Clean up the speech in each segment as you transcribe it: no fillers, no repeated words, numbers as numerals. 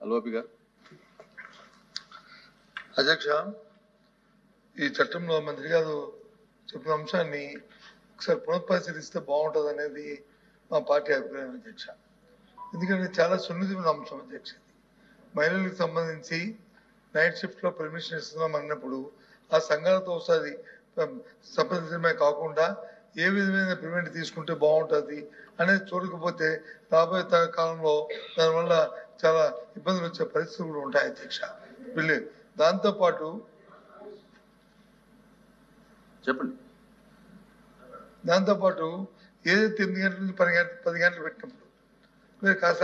అల్వాపి గారు. అధ్యక్ష, ఈ చట్టంలో మంత్రి గారు చెప్పిన అంశాన్ని ఒకసారి పునఃపరిశీలిస్తే బాగుంటుంది అనేది మా పార్టీ అభిప్రాయం అధ్యక్ష. ఎందుకంటే చాలా సున్నితమైన అంశం అధ్యక్ష. మహిళలకు సంబంధించి నైట్ షిఫ్ట్ లో పర్మిషన్ ఇస్తున్నాం అన్నప్పుడు ఆ సంఘాలతో ఒకసారి సంప్రదించడమే కాకుండా ఏ విధమైన పేమెంట్ తీసుకుంటే బాగుంటుంది అనేది చూడకపోతే రాబోయే కాలంలో దానివల్ల చాలా ఇబ్బందులు వచ్చే పరిస్థితులు కూడా ఉంటాయి అధ్యక్ష. వీళ్ళు దాంతోపాటు చెప్పండి. దాంతోపాటు ఏదైతే 8 గంటల నుంచి 10 గంటలు పెట్టినప్పుడు మీరు కాస్త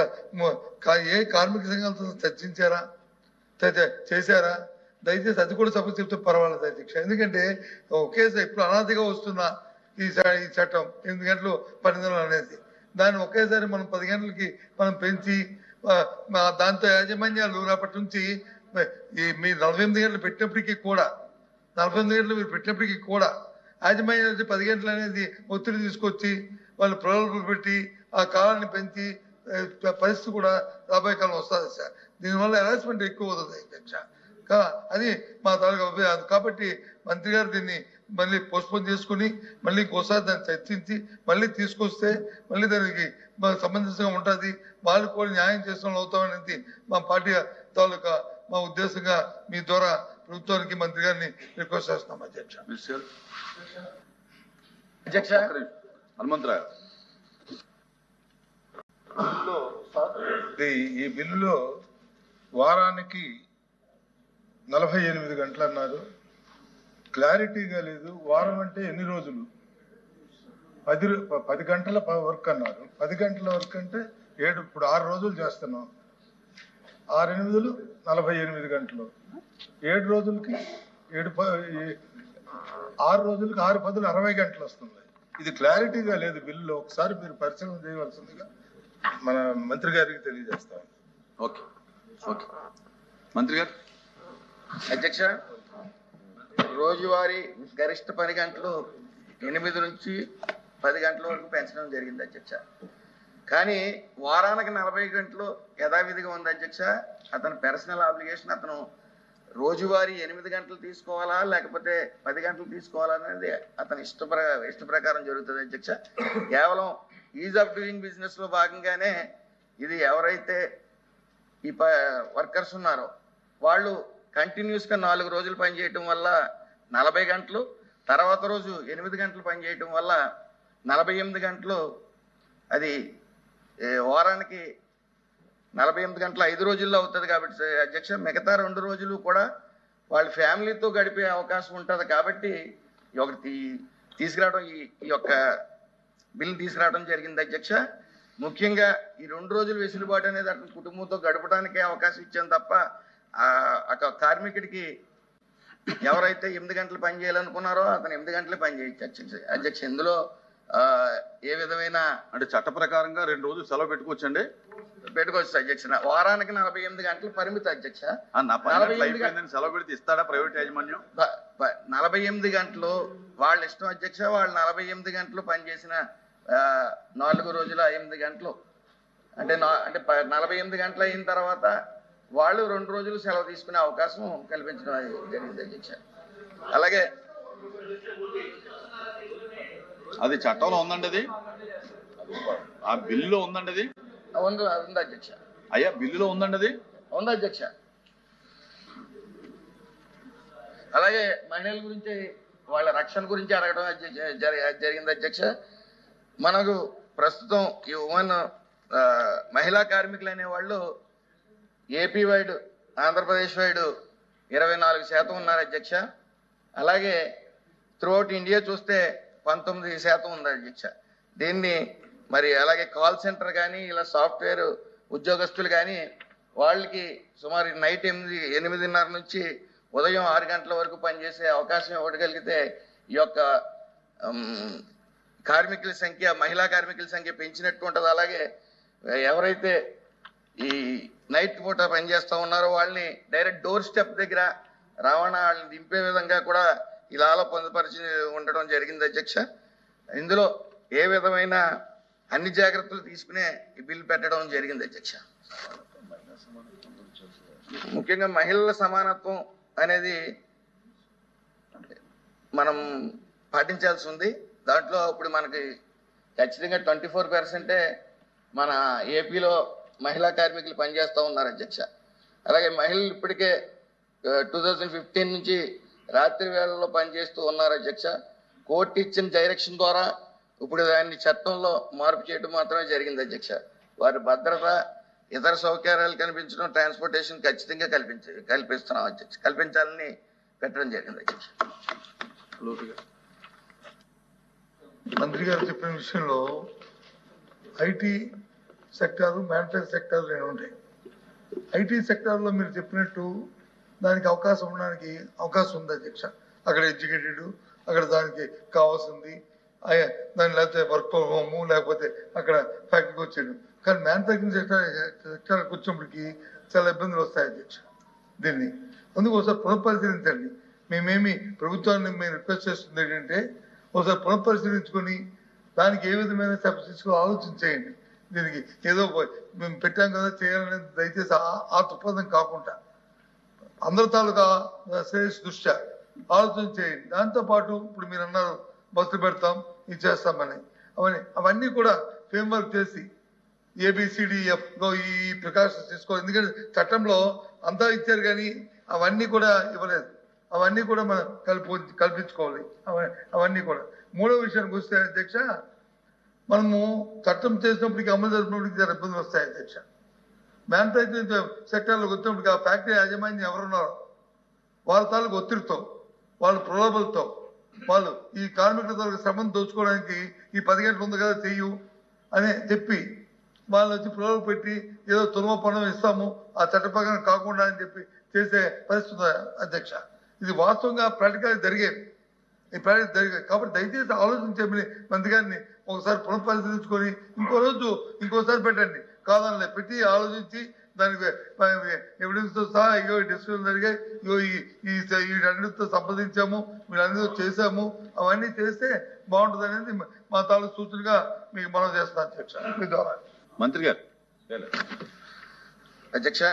ఏ కార్మిక సంఘాలతో చర్చించారా, చేశారా? దయచేసి అది కూడా సభ చెప్తే పర్వాలేదు అధ్యక్ష. ఎందుకంటే ఒకేసారి ఇప్పుడు అనాదిగా వస్తున్న ఈ చట్టం 8 గంటలు 12 గంటలు అనేది దాన్ని ఒకేసారి మనం 10 గంటలకి మనం పెంచి దాంతో యాజమాన్యాలు రేపటి నుంచి మీరు 48 గంటలు పెట్టినప్పటికీ కూడా 48 గంటలు మీరు పెట్టినప్పటికీ కూడా యాజమాన్యాలు 10 గంటలు అనేది ఒత్తిడి తీసుకొచ్చి వాళ్ళు ప్రలోభాలు పెట్టి ఆ కాలాన్ని పెంచి పరిస్థితి కూడా రాబోయే కాలం వస్తుంది సార్. దీనివల్ల హెరాస్మెంట్ ఎక్కువ అవుతుంది అధ్యక్ష. అది మా తాలూకా అభిప్రాయం. కాబట్టి మంత్రి గారు దీన్ని మళ్ళీ పోస్ట్పోన్ చేసుకుని మళ్ళీ ఇంకోసారి దాన్ని చర్చించి మళ్ళీ తీసుకొస్తే మళ్ళీ దానికి సంబంధించగా ఉంటుంది. వాళ్ళు కూడా న్యాయం చేసిన అవుతామనేది మా పార్టీ తాలూకా మా ఉద్దేశంగా మీ ద్వారా ప్రభుత్వానికి మంత్రి గారిని రిక్వెస్ట్ చేస్తున్నాం అధ్యక్ష. అధ్యక్ష హనుమంతరావు, ఈ బిల్లులో వారానికి 48 గంటలు అన్నారు. క్లారిటీగా లేదు. వారం అంటే ఎన్ని రోజులు? 10 గంటల వర్క్ అన్నారు. 10 గంటల వర్క్ అంటే ఇప్పుడు 6 రోజులు చేస్తున్నాం. 6 8 48 గంటలు. 7 రోజులకి 6 రోజులకి 6 10 60 గంటలు వస్తుంది. ఇది క్లారిటీగా లేదు బిల్లులో. ఒకసారి మీరు పరిశీలన చేయవలసిందిగా మన మంత్రి గారికి తెలియజేస్తాం. ఓకే ఓకే మంత్రి గారు. అధ్యక్ష, రోజువారీ గరిష్ట 10 గంటలు 8 నుంచి 10 గంటల వరకు పెంచడం జరిగింది అధ్యక్ష. కానీ వారానికి 40 గంటలు యథావిధిగా ఉంది అధ్యక్ష. అతని పర్సనల్ ఆబ్లిగేషన్ అతను రోజువారీ 8 గంటలు తీసుకోవాలా లేకపోతే 10 గంటలు తీసుకోవాలా అనేది అతని ఇష్ట ప్రకారం జరుగుతుంది అధ్యక్ష. కేవలం ఈజ్ ఆఫ్ డూయింగ్ బిజినెస్ లో భాగంగానే ఇది ఎవరైతే ఈ వర్కర్స్ ఉన్నారో వాళ్ళు కంటిన్యూస్ గా 4 రోజులు పనిచేయటం వల్ల 40 గంటలు, తర్వాత రోజు 8 గంటలు పనిచేయటం వల్ల 48 గంటలు, అది వారానికి 48 గంటలు 5 రోజుల్లో అవుతుంది. కాబట్టి అధ్యక్ష మిగతా 2 రోజులు కూడా వాళ్ళ ఫ్యామిలీతో గడిపే అవకాశం ఉంటుంది. కాబట్టి ఒకటి తీసుకురావడం ఈ యొక్క బిల్ తీసుకురావడం జరిగింది అధ్యక్ష. ముఖ్యంగా ఈ 2 రోజులు వెసులుబాటు అనేది అతని కుటుంబంతో గడపడానికే అవకాశం ఇచ్చాను తప్ప ఆ కార్మికుడికి ఎవరైతే 8 గంటలు పని చేయాలనుకున్నారో అతను 8 గంటలే పని చేయొచ్చు అధ్యక్ష. ఇందులో ఏ విధమైన అంటే చట్ట ప్రకారంగా 2 రోజులు సెలవు పెట్టుకోవచ్చండి. పెట్టుకోవచ్చు అధ్యక్ష. వారానికి 48 గంటలు పరిమితి అధ్యక్ష. సెలవు పెడితే ఇస్తాడా ప్రైవేట్ యాజమాన్యం? 48 గంటలు వాళ్ళ ఇష్టం అధ్యక్ష. వాళ్ళు 48 గంటలు పనిచేసిన 4 రోజుల 8 గంటలు అంటే 48 గంటలు అయిన తర్వాత వాళ్ళు 2 రోజులు సెలవు తీసుకునే అవకాశం కల్పించడం జరిగింది అధ్యక్ష. అలాగే అది చట్టంలో ఉందండి, అది ఆ బిల్లులో ఉందండి, అది ఉంది అధ్యక్ష. అయ్యా బిల్లులో ఉందండి, అది ఉంది అధ్యక్ష. అలాగే మహిళల గురించి వాళ్ళ రక్షణ గురించి అడగడం జరిగింది అధ్యక్ష. మనకు ప్రస్తుతం ఈ ఉమెన్ మహిళా కార్మికులు అనేవాళ్ళు ఏపీ వైడ్ ఆంధ్రప్రదేశ్ వైడ్ 24% ఉన్నారు అధ్యక్ష. అలాగే త్రూఅవుట్ ఇండియా చూస్తే 19% ఉంది అధ్యక్ష. దీన్ని మరి అలాగే కాల్ సెంటర్ కానీ ఇలా సాఫ్ట్వేర్ ఉద్యోగస్తులు కానీ వాళ్ళకి సుమారు నైట్ 8:30 నుంచి ఉదయం 6 గంటల వరకు పనిచేసే అవకాశం ఇవ్వగలిగితే ఈ యొక్క కార్మికుల సంఖ్య, మహిళా కార్మికుల సంఖ్య పెంచినట్టు ఉంటుంది. అలాగే ఎవరైతే ఈ నైట్ పూట పనిచేస్తూ ఉన్నారో వాళ్ళని డైరెక్ట్ డోర్ స్టెప్ దగ్గర రవాణా వాళ్ళని దింపే విధంగా కూడా ఇలాలో పొందుపరిచి ఉండడం జరిగింది అధ్యక్ష. ఇందులో ఏ విధమైన అన్ని జాగ్రత్తలు తీసుకునే ఈ బిల్ పెట్టడం జరిగింది అధ్యక్ష. ముఖ్యంగా మహిళల సమానత్వం అనేది మనం పాటించాల్సి ఉంది. దాంట్లో ఇప్పుడు మనకి ఖచ్చితంగా 24% మన ఏపీలో మహిళా కార్మికులు పనిచేస్తూ ఉన్నారు అధ్యక్ష. అలాగే మహిళలు ఇప్పటికే 2015 నుంచి రాత్రి వేళల్లో పనిచేస్తూ ఉన్నారు అధ్యక్ష. కోర్టు ఇచ్చిన డైరెక్షన్ ద్వారా ఇప్పుడు దాన్ని చట్టంలో మార్పు చేయడం మాత్రమే జరిగింది అధ్యక్ష. వారి భద్రత ఇతర సౌకర్యాలు కల్పించడం, ట్రాన్స్పోర్టేషన్ ఖచ్చితంగా కల్పిస్తున్నాం అధ్యక్ష. కల్పించాలని పెట్టడం జరిగింది అధ్యక్ష. మంత్రి గారు చెప్పిన విషయంలో ఐటీ సెక్టారు, మ్యానుఫ్యాక్చరింగ్ సెక్టార్ రెండు ఉంటాయి. ఐటీ సెక్టార్లో మీరు చెప్పినట్టు దానికి అవకాశం ఉండడానికి అవకాశం ఉంది అధ్యక్ష. అక్కడ ఎడ్యుకేటెడ్, అక్కడ దానికి కావాల్సింది దాని లేకపోతే వర్క్ ఫ్రమ్ హోము, లేకపోతే అక్కడ ఫ్యాక్టరీకి వచ్చేది. కానీ మ్యానుఫ్యాక్చరింగ్ సెక్టార్కి వచ్చినప్పటికి చాలా ఇబ్బందులు వస్తాయి అధ్యక్ష. దీన్ని అందుకు ఒకసారి పునఃపరిశీలించండి. మేమేమి ప్రభుత్వాన్ని మేము రిక్వెస్ట్ చేస్తుంది ఏంటంటే ఒకసారి పునఃపరిశీలించుకొని దానికి ఏ విధమైన స్టెప్స్ తీసుకో ఆలోచించేయండి. దీనికి ఏదో మేము పెట్టాం కదా చేయాలనేది దయచేసి ఆ దృక్పథం కాకుండా అందరి తాలూకా శ్రేయస్ దృష్ట్యా ఆలోచన చేయండి. దాంతోపాటు ఇప్పుడు మీరు అన్నారు బస్సులు పెడతాం, ఇది చేస్తామని, అవన్నీ కూడా ఫ్రేమ్వర్క్ చేసి ABCDFలో ఈ ప్రికాషన్స్ తీసుకోవాలి. ఎందుకంటే చట్టంలో అంతా ఇచ్చారు కానీ అవన్నీ కూడా ఇవ్వలేదు. అవన్నీ కూడా మనం కల్పించుకోవాలి. అవన్నీ కూడా. మూడో విషయానికి వస్తే అధ్యక్ష, మనము చట్టం చేసినప్పటికీ అమలు జరిపినప్పటికీ చాలా ఇబ్బందులు వస్తాయి అధ్యక్ష. మ్యానుఫ్యాక్చరింగ్ సెక్టర్లోకి వచ్చినప్పటికీ ఆ ఫ్యాక్టరీ యాజమాన్యం ఎవరున్నారో వాళ్ళ తాలూకు ఒత్తిడితో, వాళ్ళ ప్రలోభలతో వాళ్ళు ఈ కార్మికుల శ్రమను దోచుకోవడానికి ఈ 10 గంటలు ఉంది కదా చెయ్యు అని చెప్పి వాళ్ళు వచ్చి ప్రలోభ పెట్టి ఏదో తులమ పణం ఇస్తాము ఆ చట్ట ప్రకారం కాకుండా అని చెప్పి చేసే పరిస్థితి అధ్యక్ష. ఇది వాస్తవంగా ప్రాక్టికల్ జరిగేది. ఈ ప్రాక్టికల్ జరిగేది కాబట్టి దయచేసి ఆలోచించే మంత్రి గారిని ఒకసారి పునఃపరిశీలించుకొని ఇంకోసారి పెట్టండి. కాదనలే పెట్టి ఆలోచించి దానికి ఎవిడెన్స్ తో సహా ఇగో డిస్కషన్ జరిగాయి, ఇగో వీటన్నిటితో సంప్రదించాము, వీళ్ళందరితో చేశాము, అవన్నీ చేస్తే బాగుంటుంది అనేది మా తాలూకు సూచనగా మీకు మనం చేస్తాం అధ్యక్ష. మీ ద్వారా మంత్రి గారు. అధ్యక్ష,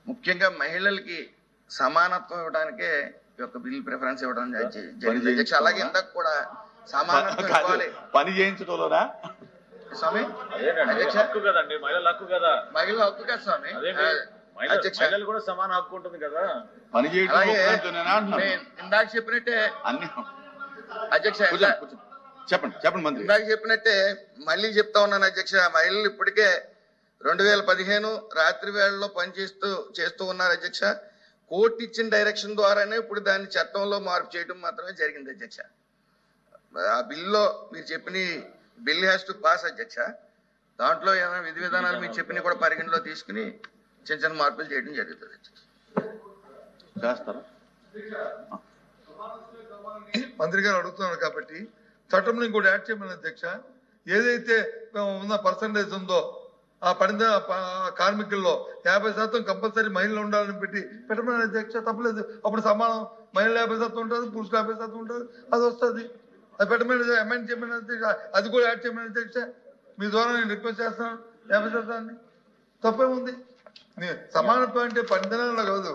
ముఖ్యంగా మహిళలకి సమానత్వం ఇవ్వడానికే ఈ యొక్క బిల్ ప్రిఫరెన్స్ ఇవ్వడం జరిగింది అధ్యక్ష. అలాగే ఇందాక కూడా సమానత్వం ఇవ్వాలి పని చేయించడంలోనా స్వామి? అధ్యక్ష, మహిళల హక్కు కదా స్వామి. అధ్యక్ష, కూడా సమాన హక్కు ఉంటుంది కదా పని అలాగే చేయడం. ఇందాక చెప్పినట్టే అన్ని అధ్యక్ష, చెప్పండి మంత్రి. ఇందాక చెప్పినట్టే మళ్ళీ చెప్తా ఉన్నాను అధ్యక్ష. మహిళలు ఇప్పటికే 2015 రాత్రి వేళల్లో చేస్తూ ఉన్నారు అధ్యక్ష. కోర్టు ఇచ్చిన డైరెక్షన్ ద్వారానే ఇప్పుడు దాన్ని చట్టంలో మార్పు చేయడం మాత్రమే జరిగింది అధ్యక్ష. ఆ బిల్లో మీరు చెప్పిన బిల్ హ్యాస్ టు పాస్ అధ్యక్ష. దాంట్లో ఏమైనా విధి విధానాలు మీరు చెప్పిన కూడా పరిగణలో తీసుకుని చిన్న మార్పులు చేయడం జరుగుతుంది అధ్యక్ష. చేస్తారా? మంత్రి గారు అడుగుతున్నారు కాబట్టి చట్టంలో ఇంకోటి యాడ్ చేయమని అధ్యక్ష. ఏదైతే ఉన్న పర్సంటేజ్ ఉందో ఆ పడిన కార్మికుల్లో 50% కంపల్సరీ మహిళలు ఉండాలని పెట్టమని అధ్యక్ష. తప్పలేదు. అప్పుడు సమానం, మహిళలు 50% ఉంటుంది, పురుషులు 50% ఉంటుంది, అది వస్తుంది. అది పెట్టమని అమెండ్ చేయమని అధ్యక్ష. అది కూడా యాడ్ చేయమని అధ్యక్ష. మీ ద్వారా నేను రిక్వెస్ట్ చేస్తాను 50%. తప్పేముంది? సమానత్వం అంటే పండితనంలో కాదు,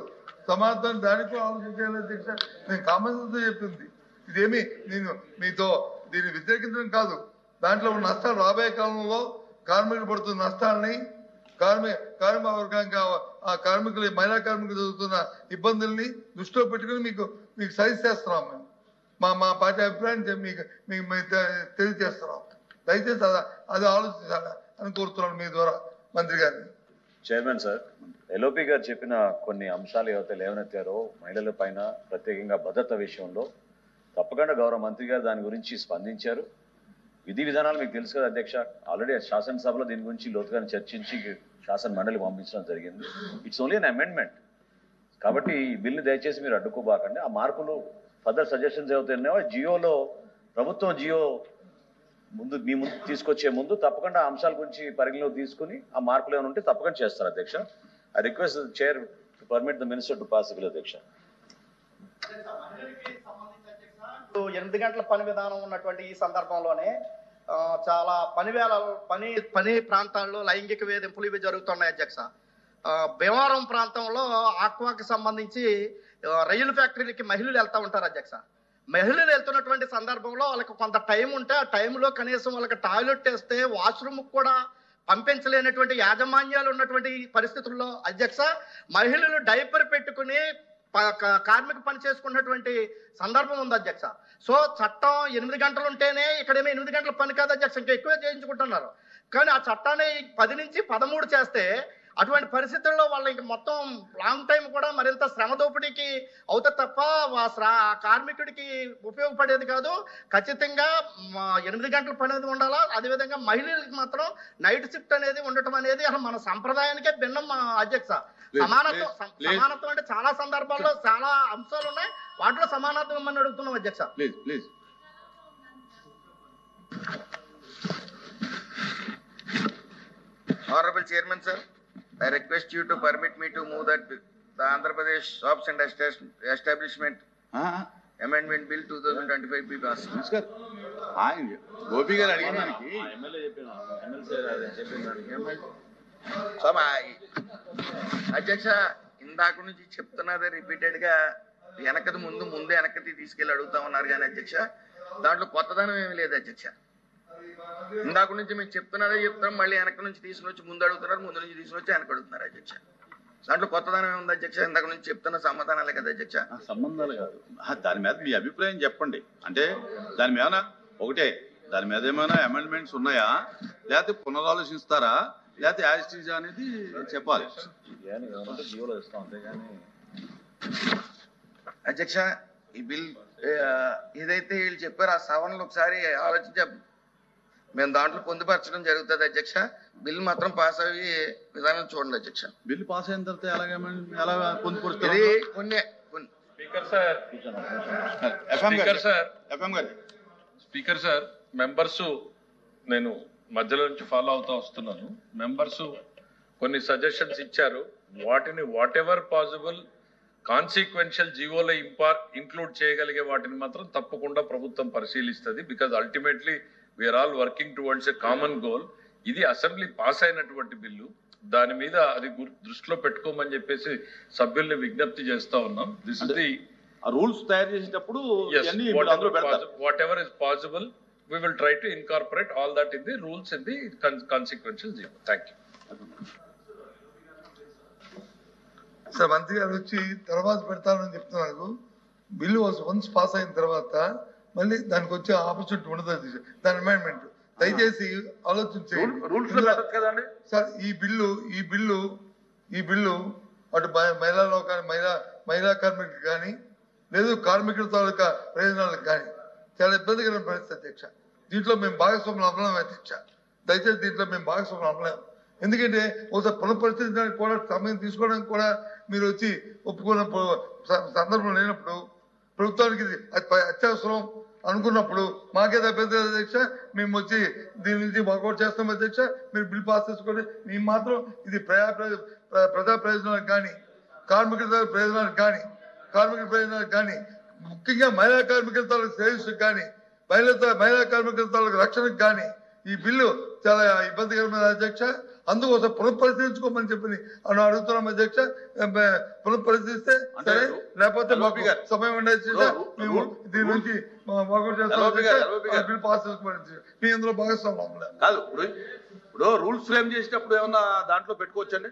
సమానత్వం దానికి కూడా ఆలోచించాలి అధ్యక్ష. నేను కామన్ సెన్స్ తో చెప్పింది. ఇదేమి నేను మీతో దీన్ని వ్యతిరేకించడం కాదు. దాంట్లో ఉన్న నష్టాలు రాబోయే కాలంలో కార్మికులు పడుతున్న నష్టాలని, కార్మిక వర్గానికి ఆ కార్మికులు, మహిళా కార్మికులు జరుగుతున్న ఇబ్బందుల్ని దృష్టిలో పెట్టుకుని మీకు సజెస్ట్ చేస్తున్నాం. మేము మా పార్టీ అభిప్రాయాన్ని మీకు తెలియజేస్తున్నాం. దయచేసి అది ఆలోచించాలి అని కోరుతున్నాను మీ ద్వారా మంత్రి గారిని. చైర్మన్ సార్, ఎల్ఓపి గారు చెప్పిన కొన్ని అంశాలు ఏవైతే లేవనెత్తారో మహిళల పైన ప్రత్యేకంగా భద్రత విషయంలో తప్పకుండా గౌరవ మంత్రి గారు దాని గురించి స్పందించారు. విధి విధానాలు మీకు తెలుసు కదా అధ్యక్ష. ఆల్రెడీ శాసనసభలో దీని గురించి లోతుగా చర్చించి శాసన మండలి పంపించడం జరిగింది. ఇట్స్ ఓన్లీ అన్ అమెండ్మెంట్ కాబట్టి ఈ బిల్ని దయచేసి మీరు అడ్డుకోబాకండి. ఆ మార్పులు ఫర్దర్ సజెషన్స్ ఏవైతున్నాయో జియోలో ప్రభుత్వం మీ ముందు తీసుకొచ్చే ముందు తప్పకుండా ఆ అంశాల గురించి పరిగణలో తీసుకుని ఆ మార్పులు ఏమైనా ఉంటే తప్పకుండా చేస్తారు అధ్యక్ష. I request the chair to permit the minister to pass bill అధ్యక్ష. 8 గంటల పని విధానం ఉన్నటువంటి ఈ సందర్భంలోనే చాలా పని ప్రాంతాల్లో లైంగిక వేధింపులు ఇవి జరుగుతున్నాయి అధ్యక్ష. భీమవరం ప్రాంతంలో ఆక్వాకి సంబంధించి రైలు ఫ్యాక్టరీలకి మహిళలు వెళ్తూ ఉంటారు అధ్యక్ష. మహిళలు వెళ్తున్నటువంటి సందర్భంలో వాళ్ళకి కొంత టైం ఉంటే ఆ టైంలో కనీసం వాళ్ళకి టాయిలెట్ వేస్తే వాష్రూమ్ కూడా పంపించలేనటువంటి యాజమాన్యాలు ఉన్నటువంటి పరిస్థితుల్లో అధ్యక్ష మహిళలు డైపర్ పెట్టుకుని కార్మిక పని చేసుకున్నటువంటి సందర్భం ఉంది అధ్యక్ష. సో చట్టం 8 గంటలు ఉంటేనే ఇక్కడేమో 8 గంటల పని కాదు అధ్యక్ష, ఇంకా ఎక్కువే చేయించుకుంటున్నారు. కానీ ఆ చట్టాన్ని 10 నుంచి 13 చేస్తే అటువంటి పరిస్థితుల్లో వాళ్ళ ఇంక మొత్తం లాంగ్ టైం కూడా మరింత శ్రమ దోపిడీకి అవుతుంది తప్ప కార్మికుడికి ఉపయోగపడేది కాదు. ఖచ్చితంగా 8 గంటల పని అనేది ఉండాలా. అదేవిధంగా మహిళలకు మాత్రం నైట్ షిఫ్ట్ అనేది ఉండటం అనేది అసలు మన సంప్రదాయానికే భిన్నం అధ్యక్ష. సమానత్వం అంటే చాలా సందర్భాల్లో చాలా అంశాలు ఉన్నాయి, వాటిలో సమానత్వం ఇమ్మని అడుగుతున్నాం అధ్యక్ష. Please Honorable Chairman, sir, I request you to permit me to move that the Andhra Pradesh Shops and Establishment Amendment Bill 2025 be passed. Namaskar. Gopi గారు అడిగిన దానికి అధ్యక్ష ఇందాక నుంచి చెప్తున్నదే రిపీటెడ్ గా వెనకది ముందు వెనకది తీసుకెళ్లి అడుగుతా ఉన్నారు కానీ అధ్యక్ష దాంట్లో కొత్తదనం ఏమీ లేదు అధ్యక్ష. ఇందాక నుంచి మేము చెప్తున్నదే చెప్తాం, మళ్ళీ వెనక నుంచి తీసుకుని వచ్చి ముందు అడుగుతున్నారు, ముందు నుంచి తీసుకుని వచ్చి వెనక అడుగుతున్నారు అధ్యక్ష. దాంట్లో కొత్తదనం ఏముంది అధ్యక్ష? ఇందాక నుంచి చెప్తున్న సమాధానాలే కదా అధ్యక్ష. సంబంధాలు కాదు, దాని మీద మీ అభిప్రాయం చెప్పండి. అంటే దాని మీద ఒకటే, దాని మీద ఏమైనా అమెండ్మెంట్స్ ఉన్నాయా, లేకపోతే పునరాలోచిస్తారా, లేకపోతే యాజిటీజ్ అనేది చెప్పాలి అధ్యక్ష. ఈ బిల్ ఏదైతే వీళ్ళు చెప్పారో ఆ సవరణలు ఒకసారి ఆలోచించ మేము దాంట్లో పొందుపరచడం జరుగుతుంది అధ్యక్ష. బిల్ మాత్రం పాస్ అయ్యి విధానం చూడండి అధ్యక్ష. బిల్ పాస్ అయిన తర్వాత ఎలా పొందుపరుస్తారు? ఇది కొన్ని స్పీకర్ సార్ మెంబర్స్ నేను మధ్యలో నుంచి ఫాలో అవుతూ వస్తున్నాను. మెంబర్స్ కొన్ని సజెషన్స్ ఇచ్చారు, వాటిని వాట్ ఎవర్ పాసిబుల్ కాన్సిక్వెన్షియల్ జీవోలో ఇంక్లూడ్ చేయగలిగే వాటిని మాత్రం తప్పకుండా ప్రభుత్వం పరిశీలిస్తుంది. Because ultimately we are all working towards a common goal. ఇది అసెంబ్లీ పాస్ అయినటువంటి బిల్లు, దాని మీద అది దృష్టిలో పెట్టుకోమని చెప్పేసి సభ్యుల్ని విజ్ఞప్తి చేస్తా ఉన్నాం. దిస్ ఇస్ ది రూల్స్ తయారు చేసేటప్పుడు what ever is possible we will try to incorporate all that in the rules in the consequential zero. Thank you. Sir మంత్రి గారు వచ్చి తర్వాత పెడతానని చెప్తున్నారు. బిల్లు వన్స్ పాస్ అయిన తర్వాత మళ్ళీ దానికి వచ్చే ఆపర్చునిటీ ఉండదు దాని అమెండ్మెంట్. దయచేసి ఆలోచించండి సార్. ఈ బిల్లు అటు మహిళల్లో కానీ మహిళా కార్మికులకు కానీ లేదు కార్మికుల తాలూకా ప్రయోజనాలకు కానీ చాలా ఇబ్బందికరమైన పరిస్థితి అధ్యక్ష. దీంట్లో మేము భాగస్వాములు అవ్వలేము అధ్యక్ష. దయచేసి దీంట్లో మేము భాగస్వాములు అవ్వలేము. ఎందుకంటే ఒకసారి పునఃపరిశీలించడానికి కూడా సమయం తీసుకోవడానికి కూడా మీరు వచ్చి ఒప్పుకున్న సందర్భం లేనప్పుడు, ప్రభుత్వానికి అత్యవసరం అనుకున్నప్పుడు మాకేదో అభ్యంతరం అధ్యక్ష, మేము వచ్చి దీని నుంచి వర్కౌట్ చేస్తాం అధ్యక్ష. మీరు బిల్ పాస్ చేసుకోండి. మేము మాత్రం ఇది ప్రజా ప్రయోజనాలకు కానీ కార్మికుల ప్రయోజనాలకు కానీ ముఖ్యంగా మహిళా కార్మికుల తాలూకు శ్రేయస్సుకు కానీ మహిళా కార్మికుల తాలూకు రక్షణకు కానీ ఈ బిల్లు చాలా ఇబ్బందికరమైన అధ్యక్ష. అందుకోసం పునఃపరిశీలించుకోమని చెప్పి అడుగుతున్నాం అధ్యక్ష. పునఃపరిశీలిస్తే సరే, లేకపోతే సమయం ఉండేది మేము దీని నుంచి బిల్ పాస్ చేసుకోమని మీ అందులో భాగస్వామ్యం కాదు. ఇప్పుడు రూల్స్ ఫ్రేమ్ చేసేటప్పుడు ఏమన్నా దాంట్లో పెట్టుకోవచ్చండి?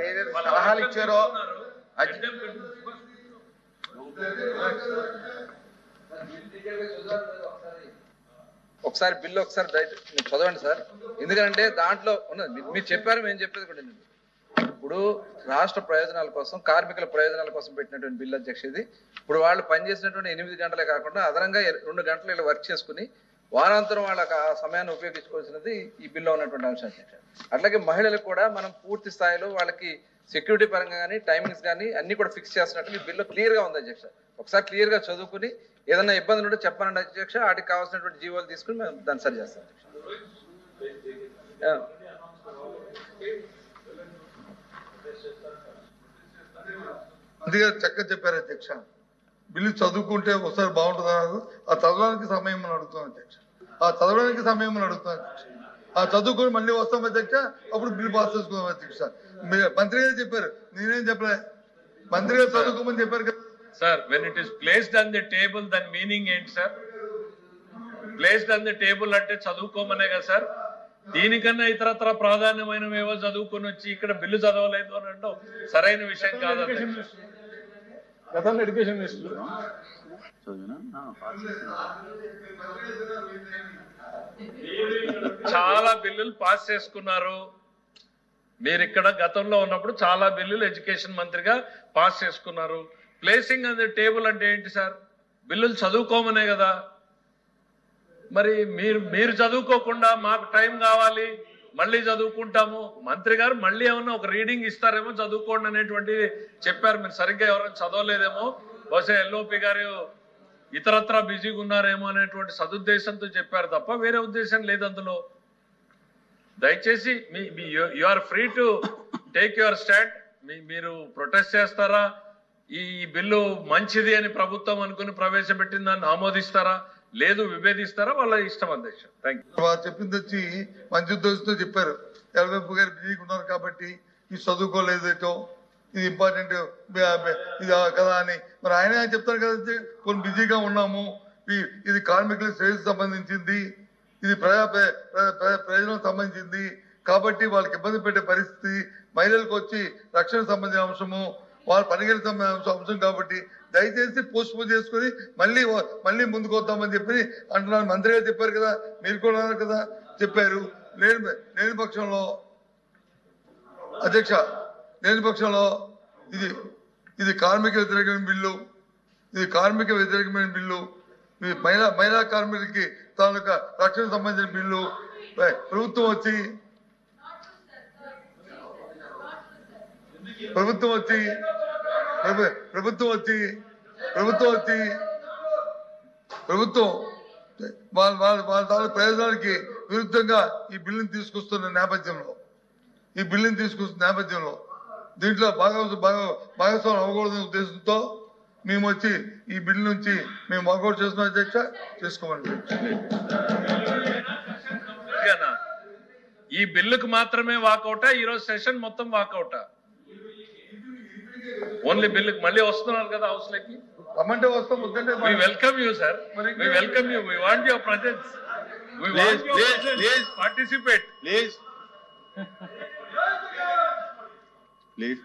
ఏదైతే సలహాలు ఇచ్చారో ఒకసారి బిల్లు ఒకసారి చదవండి సార్. ఎందుకంటే దాంట్లో ఉన్నది మీరు చెప్పారు, మేము చెప్పేది కూడా. ఇప్పుడు రాష్ట్ర ప్రయోజనాల కోసం కార్మికుల ప్రయోజనాల కోసం పెట్టినటువంటి బిల్లు అధ్యక్ష ఇది. ఇప్పుడు వాళ్ళు పనిచేసినటువంటి 8 గంటలే కాకుండా అదనంగా 2 గంటలు ఇలా వర్క్ చేసుకుని వారాంతరం వాళ్ళకి ఆ సమయాన్ని ఉపయోగించుకోవాల్సినది ఈ బిల్లో ఉన్నటువంటి అంశం అధ్యక్ష. అట్లాగే మహిళలకు కూడా మనం పూర్తి స్థాయిలో వాళ్ళకి సెక్యూరిటీ పరంగా కానీ టైమింగ్స్ కానీ అన్ని కూడా ఫిక్స్ చేస్తున్నట్టు ఈ బిల్లో క్లియర్ గా ఉంది అధ్యక్ష. ఒకసారి క్లియర్ గా చదువుకుని ఏదైనా ఇబ్బందులు ఉంటే చెప్పానండి అధ్యక్ష. వాటికి కావాల్సినటువంటి జీవోలు తీసుకుని మేము దాన్ని సరి చేస్తాం అందుకే చక్కగా చెప్పారు అధ్యక్ష. బిల్లు చదువుకుంటే ఒకసారి బాగుంటుంది అన్నారు. ఆ చదవడానికి సమయం మనం అడుగుతాం అధ్యక్ష. ఆ చదవడానికి సమయం అడుగుతున్నాను. ఆ చదువుకొని మళ్ళీ వస్తాం అధ్యక్ష, అప్పుడు బిల్ పాస్ చేసుకుందాం అధ్యక్ష. మంత్రి గారు చెప్పారు, నేనేం చెప్పలే. మంత్రి గారు చదువుకోమని చెప్పారు కదా sir. When it is placed on the table దాని మీనింగ్ ఏంటి sir? Placed on the table అంటే చదువుకోమనే కదా సార్. దీనికన్నా ఇతరత్ర ప్రాధాన్యమైనవి ఏవో చదువుకొని వచ్చి ఇక్కడ బిల్లు చదవలేదు అని అంటే సరైన విషయం కాదు. గతంలో ఎడ్యుకేషన్ మినిస్టర్ చాలా బిల్లులు పాస్ చేసుకున్నారు. మీరు ఇక్కడ గతంలో ఉన్నప్పుడు చాలా బిల్లులు ఎడ్యుకేషన్ మంత్రిగా పాస్ చేసుకున్నారు. ప్లేసింగ్ ఆన్ ది టేబుల్ అంటే ఏంటి సార్? బిల్లులు చదువుకోమనే కదా. మరి మీరు చదువుకోకుండా మాకు టైం కావాలి మళ్ళీ చదువుకుంటాము, మంత్రి గారు మళ్ళీ ఏమన్నా ఒక రీడింగ్ ఇస్తారేమో చదువుకోండి అనేటువంటి చెప్పారు. మీరు సరిగ్గా ఎవరైనా చదవలేదేమో, బహుశా ఎల్ఓపి గారు ఇతరత్రా బిజీగా ఉన్నారేమో అనేటువంటి సదుద్దేశంతో చెప్పారు తప్ప వేరే ఉద్దేశం లేదు అందులో. దయచేసి you are free to take your stand. మీరు ప్రొటెస్ట్ చేస్తారా, ఈ బిల్లు మంచిది అని ప్రభుత్వం అనుకుని ప్రవేశపెట్టిన దాన్ని ఆమోదిస్తారా, లేదు విభేదిస్తారా, వాళ్ళ ఇష్టం అధ్యక్ష. Thank you. వారు చెప్పింది వచ్చి మంచి ఉద్దేశంతో చెప్పారు. ఎల్వైపు గారు బిజీగా ఉన్నారు కాబట్టి ఇది చదువుకోలేదేటో, ఇది ఇంపార్టెంట్ ఇది కదా అని. మరి ఆయన చెప్తారు కదా, కొన్ని బిజీగా ఉన్నాము, ఇది కార్మికుల శ్రేయస్సు సంబంధించింది, ఇది ప్రయోజనం సంబంధించింది కాబట్టి వాళ్ళకి ఇబ్బంది పెట్టే పరిస్థితి, మహిళలకు వచ్చి రక్షణ సంబంధించిన అంశము, వాళ్ళ పనిగల సంబంధించిన అంశం కాబట్టి దయచేసి పోస్ట్ పోన్ చేసుకుని మళ్ళీ ముందుకు వద్దామని చెప్పి అంటున్నారు. మంత్రి గారు చెప్పారు కదా, మీరు కూడా అన్నారు కదా, చెప్పారు. లేని పక్షంలో అధ్యక్ష, లేని పక్షంలో ఇది కార్మిక వ్యతిరేకమైన బిల్లు, ఇది కార్మిక వ్యతిరేకమైన బిల్లు, మహిళా కార్మికులకి తాలూకా రక్షణ సంబంధించిన బిల్లు. ప్రభుత్వం వచ్చి వాళ్ళ ప్రయోజనానికి విరుద్ధంగా ఈ బిల్లుని తీసుకొస్తున్న నేపథ్యంలో దీంట్లో భాగస్వామ్యం అవ్వకూడదనే ఉద్దేశంతో మేము వచ్చి ఈ బిల్లు నుంచి మేము వాకౌట్ చేస్తున్నాం అధ్యక్ష. చేసుకోమని ఈ బిల్లుకు మాత్రమే వాకౌటా, ఈరోజు సెషన్ మొత్తం వాకౌటా? ఓన్లీ బిల్లుకి మళ్ళీ వస్తున్నారు కదా హౌస్ లోకి, రమ్మంటే వస్తాం. వద్దంటే we welcome you sir, we welcome you, we want your presence, we want your presence, participate please